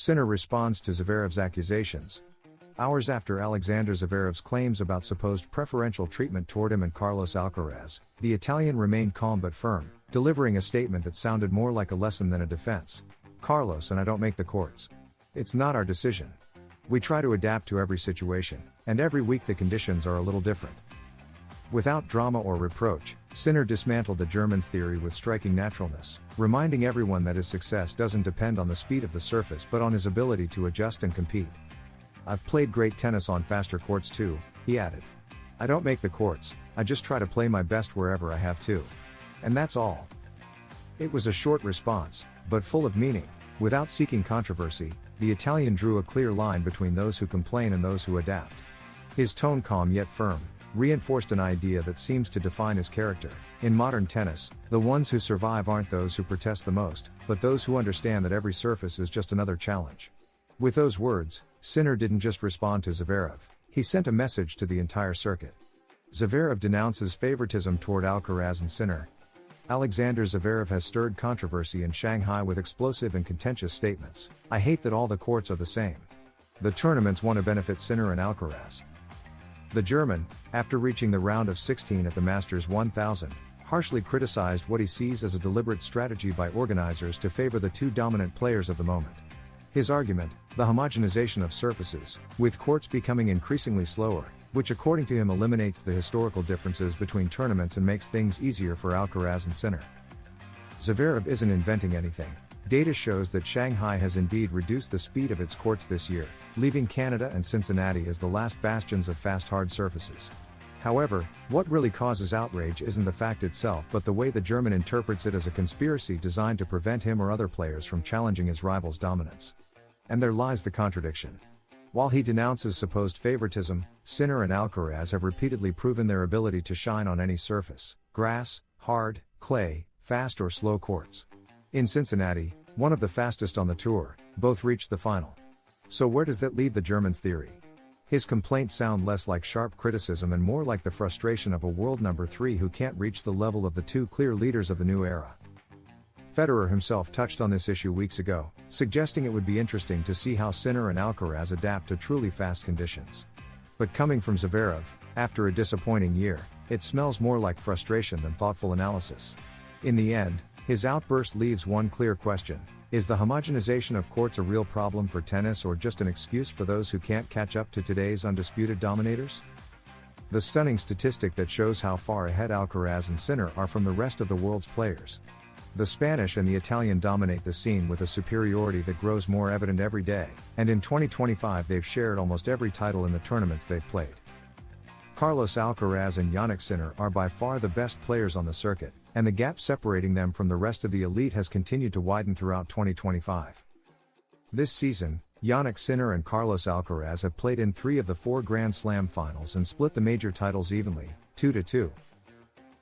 Sinner responds to Zverev's accusations. Hours after Alexander Zverev's claims about supposed preferential treatment toward him and Carlos Alcaraz, the Italian remained calm but firm, delivering a statement that sounded more like a lesson than a defense. "Carlos and I don't make the courts. It's not our decision. We try to adapt to every situation, and every week the conditions are a little different." Without drama or reproach, Sinner dismantled the German's theory with striking naturalness, reminding everyone that his success doesn't depend on the speed of the surface but on his ability to adjust and compete. "I've played great tennis on faster courts too," he added. "I don't make the courts, I just try to play my best wherever I have to. And that's all." It was a short response, but full of meaning. Without seeking controversy, the Italian drew a clear line between those who complain and those who adapt. His tone, calm yet firm, reinforced an idea that seems to define his character. In modern tennis, the ones who survive aren't those who protest the most, but those who understand that every surface is just another challenge. With those words, Sinner didn't just respond to Zverev, he sent a message to the entire circuit. Zverev denounces favoritism toward Alcaraz and Sinner. Alexander Zverev has stirred controversy in Shanghai with explosive and contentious statements. "I hate that all the courts are the same. The tournaments want to benefit Sinner and Alcaraz." The German, after reaching the round of 16 at the Masters 1000, harshly criticized what he sees as a deliberate strategy by organizers to favor the two dominant players of the moment. His argument, the homogenization of surfaces, with courts becoming increasingly slower, which according to him eliminates the historical differences between tournaments and makes things easier for Alcaraz and Sinner. Zverev isn't inventing anything. Data shows that Shanghai has indeed reduced the speed of its courts this year, leaving Canada and Cincinnati as the last bastions of fast hard surfaces. However, what really causes outrage isn't the fact itself but the way the German interprets it as a conspiracy designed to prevent him or other players from challenging his rival's dominance. And there lies the contradiction. While he denounces supposed favoritism, Sinner and Alcaraz have repeatedly proven their ability to shine on any surface: grass, hard, clay, fast or slow courts. In Cincinnati, one of the fastest on the tour, both reached the final. So where does that leave the German's theory? His complaints sound less like sharp criticism and more like the frustration of a world number 3 who can't reach the level of the two clear leaders of the new era. Federer himself touched on this issue weeks ago, suggesting it would be interesting to see how Sinner and Alcaraz adapt to truly fast conditions. But coming from Zverev, after a disappointing year, it smells more like frustration than thoughtful analysis. In the end, his outburst leaves one clear question: is the homogenization of courts a real problem for tennis or just an excuse for those who can't catch up to today's undisputed dominators? The stunning statistic that shows how far ahead Alcaraz and Sinner are from the rest of the world's players. The Spanish and the Italian dominate the scene with a superiority that grows more evident every day, and in 2025 they've shared almost every title in the tournaments they've played. Carlos Alcaraz and Jannik Sinner are by far the best players on the circuit, and the gap separating them from the rest of the elite has continued to widen throughout 2025. This season, Jannik Sinner and Carlos Alcaraz have played in 3 of the 4 Grand Slam finals and split the major titles evenly, 2-2.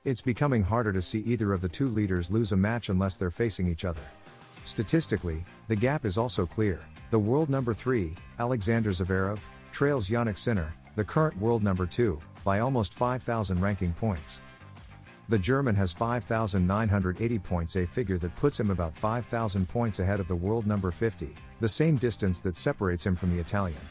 It's becoming harder to see either of the two leaders lose a match unless they're facing each other. Statistically, the gap is also clear. The world number 3, Alexander Zverev, trails Jannik Sinner, the current world number 2, by almost 5,000 ranking points. The German has 5,980 points, a figure that puts him about 5,000 points ahead of the world number 50, the same distance that separates him from the Italian.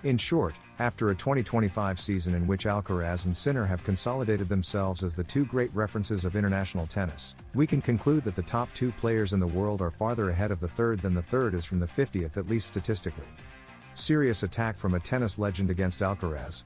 In short, after a 2025 season in which Alcaraz and Sinner have consolidated themselves as the two great references of international tennis, we can conclude that the top 2 players in the world are farther ahead of the third than the third is from the 50th, at least statistically. Serious attack from a tennis legend against Alcaraz.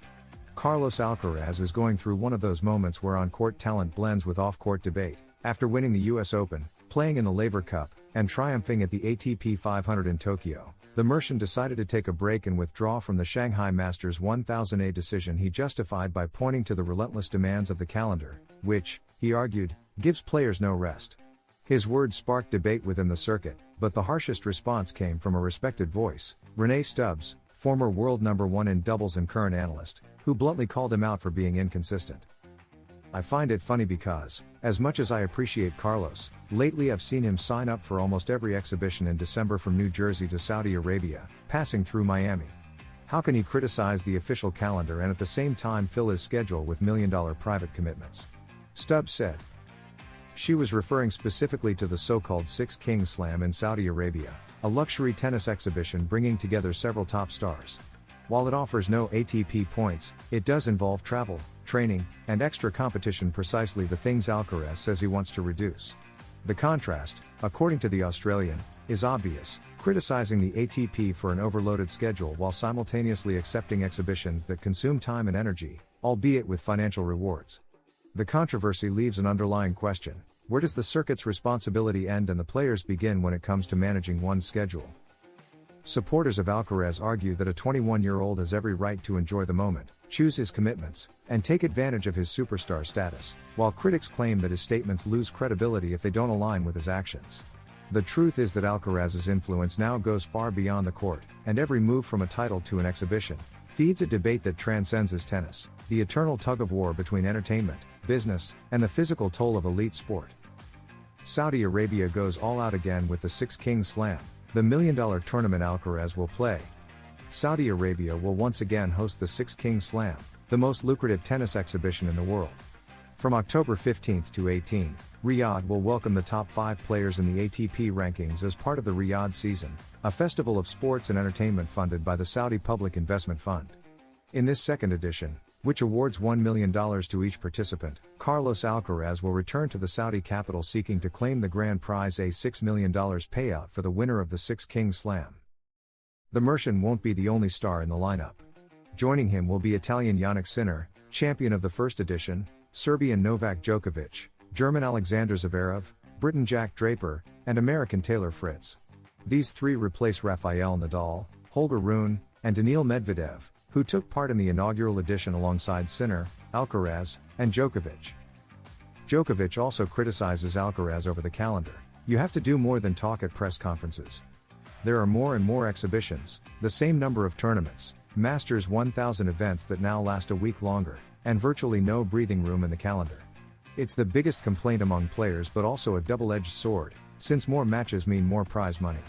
Carlos Alcaraz is going through one of those moments where on-court talent blends with off-court debate. After winning the US Open, playing in the Laver Cup, and triumphing at the ATP 500 in Tokyo, the Mercian decided to take a break and withdraw from the Shanghai Masters 1000, a decision he justified by pointing to the relentless demands of the calendar, which, he argued, gives players no rest. His words sparked debate within the circuit, but the harshest response came from a respected voice, Renee Stubbs, former world number 1 in doubles and current analyst, who bluntly called him out for being inconsistent. "I find it funny because, as much as I appreciate Carlos, lately I've seen him sign up for almost every exhibition in December from New Jersey to Saudi Arabia, passing through Miami. How can he criticize the official calendar and at the same time fill his schedule with million-dollar private commitments?" Stubbs said. She was referring specifically to the so-called Six Kings Slam in Saudi Arabia. a luxury tennis exhibition bringing together several top stars. While it offers no ATP points, it does involve travel, training, and extra competition, precisely the things Alcaraz says he wants to reduce. The contrast, according to the Australian, is obvious, criticizing the ATP for an overloaded schedule while simultaneously accepting exhibitions that consume time and energy, albeit with financial rewards. The controversy leaves an underlying question: where does the circuit's responsibility end and the players begin when it comes to managing one's schedule? Supporters of Alcaraz argue that a 21-year-old has every right to enjoy the moment, choose his commitments, and take advantage of his superstar status, while critics claim that his statements lose credibility if they don't align with his actions. The truth is that Alcaraz's influence now goes far beyond the court, and every move from a title to an exhibition feeds a debate that transcends his tennis, the eternal tug-of-war between entertainment, business, and the physical toll of elite sport. Saudi Arabia goes all out again with the Six Kings Slam, the $1 million tournament Alcaraz will play. Saudi Arabia will once again host the Six Kings Slam, the most lucrative tennis exhibition in the world. From October 15 to 18, Riyadh will welcome the top 5 players in the ATP rankings as part of the Riyadh season, a festival of sports and entertainment funded by the Saudi Public Investment Fund. In this second edition, which awards $1 million to each participant, Carlos Alcaraz will return to the Saudi capital seeking to claim the grand prize, a $6 million payout for the winner of the Six Kings Slam. The Mercian won't be the only star in the lineup. Joining him will be Italian Jannik Sinner, champion of the first edition, Serbian Novak Djokovic, German Alexander Zverev, Briton Jack Draper, and American Taylor Fritz. These three replace Rafael Nadal, Holger Rune, and Daniil Medvedev, who took part in the inaugural edition alongside Sinner, Alcaraz, and Djokovic. Djokovic also criticizes Alcaraz over the calendar. "You have to do more than talk at press conferences. There are more and more exhibitions, the same number of tournaments, Masters 1000 events that now last a week longer, and virtually no breathing room in the calendar. It's the biggest complaint among players, but also a double-edged sword, since more matches mean more prize money."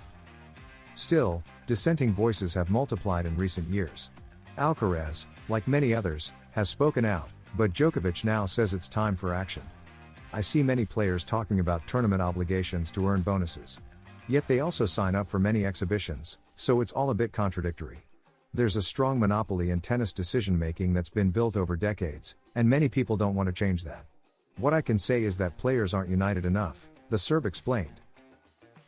Still, dissenting voices have multiplied in recent years. Alcaraz, like many others, has spoken out, but Djokovic now says it's time for action. "I see many players talking about tournament obligations to earn bonuses. Yet they also sign up for many exhibitions, so it's all a bit contradictory. There's a strong monopoly in tennis decision-making that's been built over decades, and many people don't want to change that. What I can say is that players aren't united enough," the Serb explained.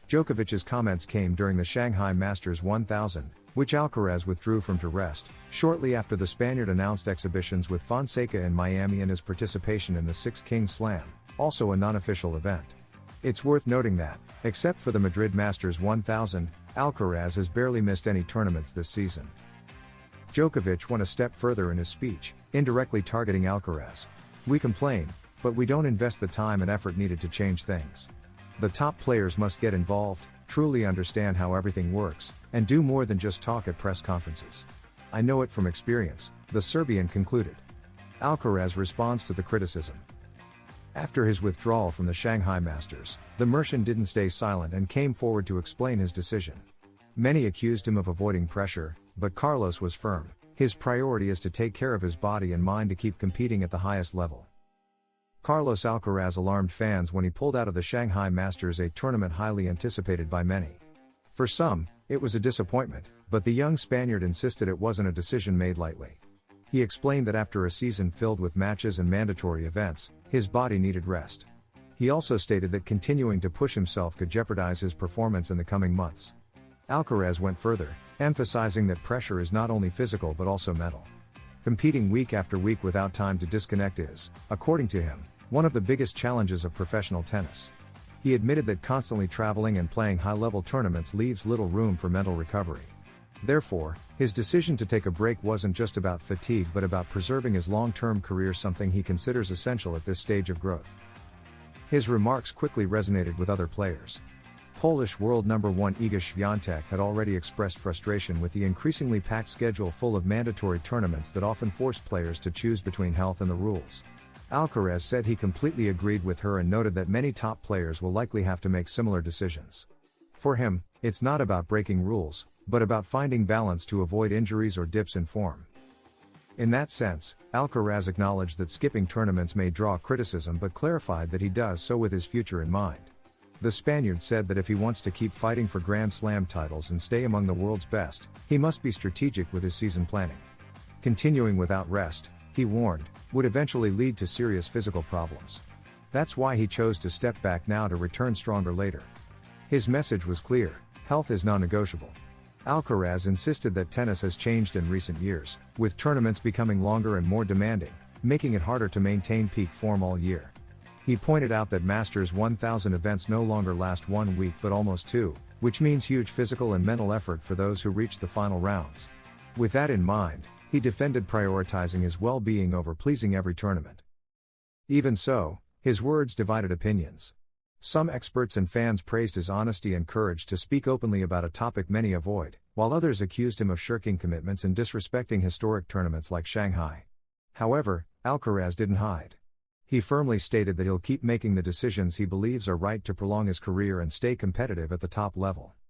Djokovic's comments came during the Shanghai Masters 1000, which Alcaraz withdrew from to rest, shortly after the Spaniard announced exhibitions with Fonseca in Miami and his participation in the Six Kings Slam, also a non-official event. It's worth noting that, except for the Madrid Masters 1000, Alcaraz has barely missed any tournaments this season. Djokovic went a step further in his speech, indirectly targeting Alcaraz. "We complain, but we don't invest the time and effort needed to change things. The top players must get involved, truly understand how everything works, and do more than just talk at press conferences. I know it from experience," the Serbian concluded. Alcaraz responds to the criticism. After his withdrawal from the Shanghai Masters, the Mercian didn't stay silent and came forward to explain his decision. Many accused him of avoiding pressure, but Carlos was firm. His priority is to take care of his body and mind to keep competing at the highest level. Carlos Alcaraz alarmed fans when he pulled out of the Shanghai Masters, a tournament highly anticipated by many. For some, it was a disappointment, but the young Spaniard insisted it wasn't a decision made lightly. He explained that after a season filled with matches and mandatory events, his body needed rest. He also stated that continuing to push himself could jeopardize his performance in the coming months. Alcaraz went further, emphasizing that pressure is not only physical but also mental. Competing week after week without time to disconnect is, according to him, one of the biggest challenges of professional tennis. He admitted that constantly traveling and playing high-level tournaments leaves little room for mental recovery. Therefore, his decision to take a break wasn't just about fatigue but about preserving his long-term career, something he considers essential at this stage of growth. His remarks quickly resonated with other players. Polish world number 1 Iga Świątek had already expressed frustration with the increasingly packed schedule full of mandatory tournaments that often forced players to choose between health and the rules. Alcaraz said he completely agreed with her and noted that many top players will likely have to make similar decisions. For him, it's not about breaking rules, but about finding balance to avoid injuries or dips in form. In that sense, Alcaraz acknowledged that skipping tournaments may draw criticism but clarified that he does so with his future in mind. The Spaniard said that if he wants to keep fighting for Grand Slam titles and stay among the world's best, he must be strategic with his season planning. Continuing without rest, he warned, would eventually lead to serious physical problems. That's why he chose to step back now to return stronger later. His message was clear: health is non-negotiable. Alcaraz insisted that tennis has changed in recent years, with tournaments becoming longer and more demanding, making it harder to maintain peak form all year. He pointed out that Masters 1000 events no longer last 1 week but almost 2, which means huge physical and mental effort for those who reach the final rounds. With that in mind, he defended prioritizing his well-being over pleasing every tournament. Even so, his words divided opinions. Some experts and fans praised his honesty and courage to speak openly about a topic many avoid, while others accused him of shirking commitments and disrespecting historic tournaments like Shanghai. However, Alcaraz didn't hide. He firmly stated that he'll keep making the decisions he believes are right to prolong his career and stay competitive at the top level.